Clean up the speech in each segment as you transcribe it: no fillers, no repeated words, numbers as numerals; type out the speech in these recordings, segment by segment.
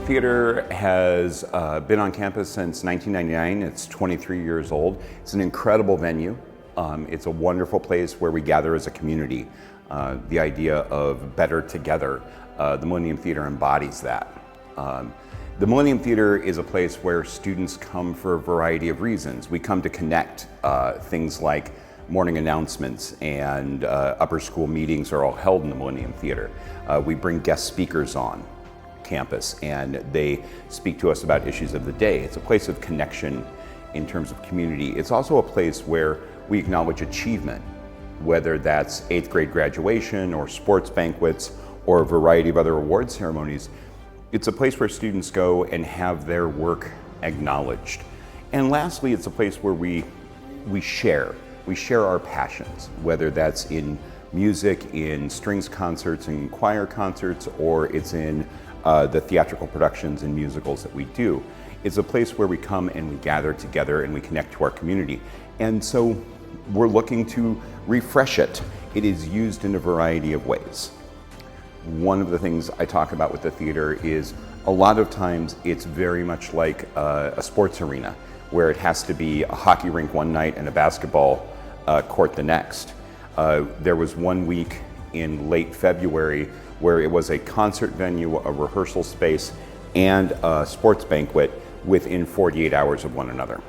Theater has been on campus since 1999. It's 23 years old. It's an incredible venue. It's a wonderful place where we gather as a community. The idea of better together, the Millennium Theatre embodies that. The Millennium Theatre is a place where students come for a variety of reasons. We come to connect. Things like morning announcements and upper school meetings are all held in the Millennium Theatre. We bring guest speakers on campus and they speak to us about issues of the day. It's a place of connection in terms of community. It's also a place where we acknowledge achievement, whether that's 8th grade graduation or sports banquets or a variety of other award ceremonies. It's a place where students go and have their work acknowledged. And lastly, it's a place where we share our passions, whether that's in music, in strings concerts and choir concerts, or it's in the theatrical productions and musicals that we do. It's a place where we come and we gather together and we connect to our community. And so we're looking to refresh it. It is used in a variety of ways. One of the things I talk about with the theater is a lot of times it's very much like a sports arena, where it has to be a hockey rink one night and a basketball court the next. There was one week in late February where it was a concert venue, a rehearsal space, and a sports banquet within 48 hours of one another.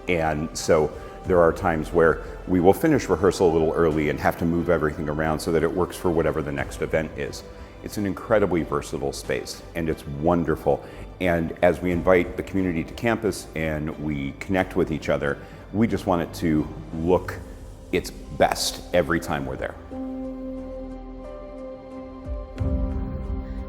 And so there are times where we will finish rehearsal a little early and have to move everything around so that it works for whatever the next event is. It's an incredibly versatile space and it's wonderful. And as we invite the community to campus and we connect with each other, we just want it to look its best every time we're there.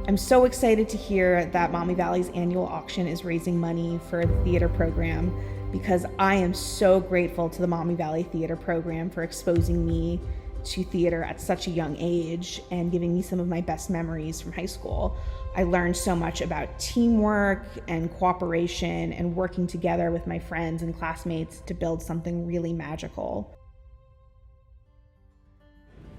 I'm so excited to hear that Mommy Valley's annual auction is raising money for the theater program, because I am so grateful to the Mommy Valley Theater program for exposing me to theater at such a young age and giving me some of my best memories from high school. I learned so much about teamwork and cooperation and working together with my friends and classmates to build something really magical.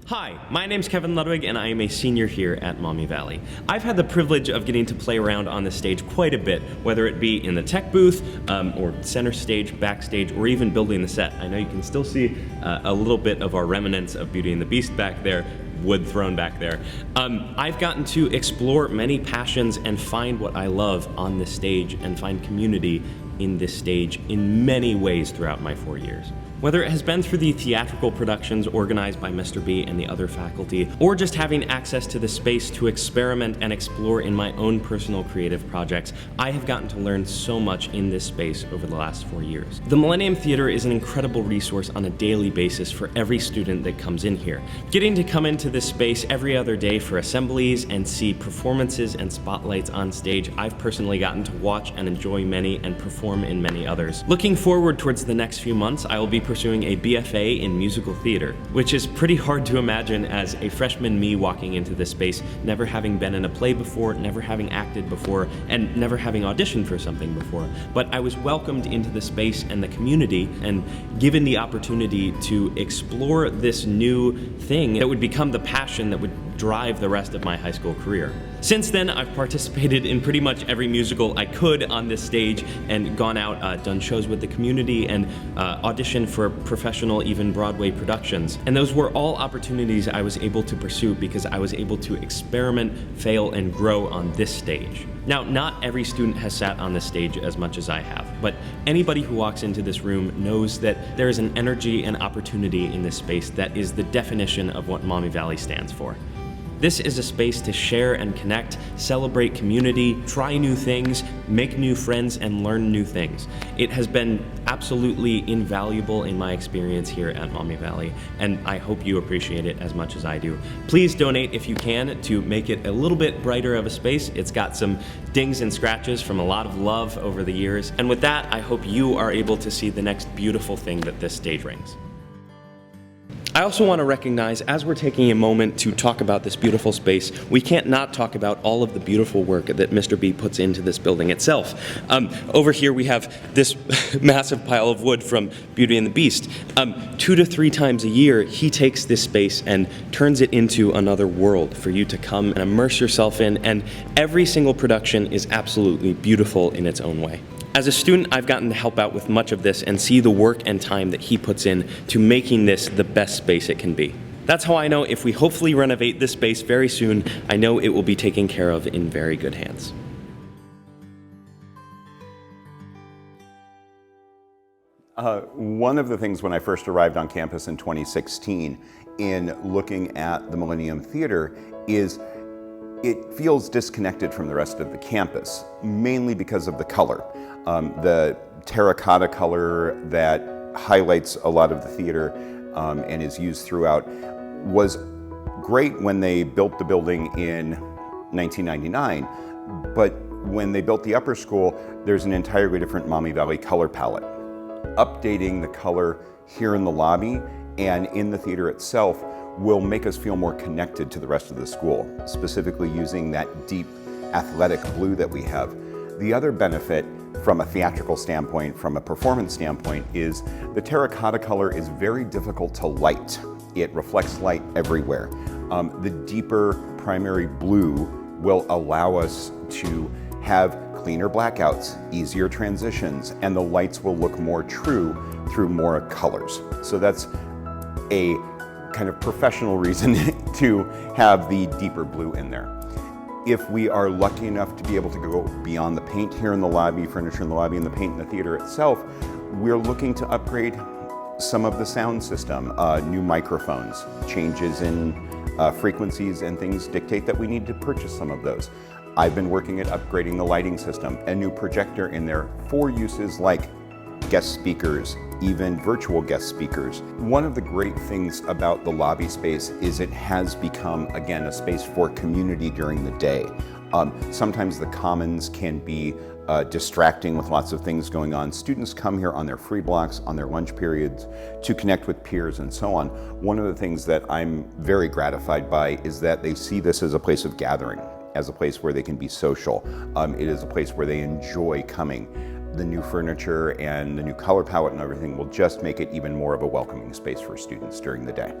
Hi, my name's Kevin Ludwig and I am a senior here at Mommy Valley. I've had the privilege of getting to play around on the stage quite a bit, whether it be in the tech booth, or center stage, backstage, or even building the set. I know you can still see a little bit of our remnants of Beauty and the Beast back there, wood thrown back there. I've gotten to explore many passions and find what I love on this stage and find community in this stage in many ways throughout my 4 years. Whether it has been through the theatrical productions organized by Mr. B and the other faculty, or just having access to the space to experiment and explore in my own personal creative projects, I have gotten to learn so much in this space over the last 4 years. The Millennium Theatre is an incredible resource on a daily basis for every student that comes in here. Getting to come into this space every other day for assemblies and see performances and spotlights on stage, I've personally gotten to watch and enjoy many and perform in many others. Looking forward towards the next few months, I will be pursuing a BFA in musical theater, which is pretty hard to imagine as a freshman me walking into this space, never having been in a play before, never having acted before, and never having auditioned for something before. But I was welcomed into the space and the community and given the opportunity to explore this new thing that would become the passion that would drive the rest of my high school career. Since then, I've participated in pretty much every musical I could on this stage and gone out, done shows with the community and auditioned for professional, even Broadway productions. And those were all opportunities I was able to pursue because I was able to experiment, fail, and grow on this stage. Now, not every student has sat on this stage as much as I have, but anybody who walks into this room knows that there is an energy and opportunity in this space that is the definition of what Mommy Valley stands for. This is a space to share and connect, celebrate community, try new things, make new friends, and learn new things. It has been absolutely invaluable in my experience here at Mommy Valley, and I hope you appreciate it as much as I do. Please donate if you can to make it a little bit brighter of a space. It's got some dings and scratches from a lot of love over the years, and with that, I hope you are able to see the next beautiful thing that this stage brings. I also want to recognize, as we're taking a moment to talk about this beautiful space, we can't not talk about all of the beautiful work that Mr. B puts into this building itself. Over here we have this massive pile of wood from Beauty and the Beast. 2 to 3 times a year, he takes this space and turns it into another world for you to come and immerse yourself in, and every single production is absolutely beautiful in its own way. As a student, I've gotten to help out with much of this and see the work and time that he puts in to making this the best space it can be. That's how I know if we hopefully renovate this space very soon, I know it will be taken care of in very good hands. One of the things when I first arrived on campus in 2016 in looking at the Millennium Theatre is it feels disconnected from the rest of the campus, mainly because of the color. The terracotta color that highlights a lot of the theater and is used throughout was great when they built the building in 1999, but when they built the upper school, there's an entirely different Maumee Valley color palette. Updating the color here in the lobby and in the theater itself will make us feel more connected to the rest of the school, specifically using that deep athletic blue that we have. The other benefit from a theatrical standpoint, from a performance standpoint, is the terracotta color is very difficult to light. It reflects light everywhere. The deeper primary blue will allow us to have cleaner blackouts, easier transitions, and the lights will look more true through more colors. So that's a kind of professional reason to have the deeper blue in there. If we are lucky enough to be able to go beyond the paint here in the lobby, furniture in the lobby, and the paint in the theater itself, we're looking to upgrade some of the sound system. New microphones, changes in frequencies and things dictate that we need to purchase some of those. I've been working at upgrading the lighting system, a new projector in there for uses like guest speakers, even virtual guest speakers. One of the great things about the lobby space is it has become, again, a space for community during the day. Sometimes the commons can be distracting with lots of things going on. Students come here on their free blocks, on their lunch periods, to connect with peers and so on. One of the things that I'm very gratified by is that they see this as a place of gathering, as a place where they can be social. It is a place where they enjoy coming. The new furniture and the new color palette and everything will just make it even more of a welcoming space for students during the day.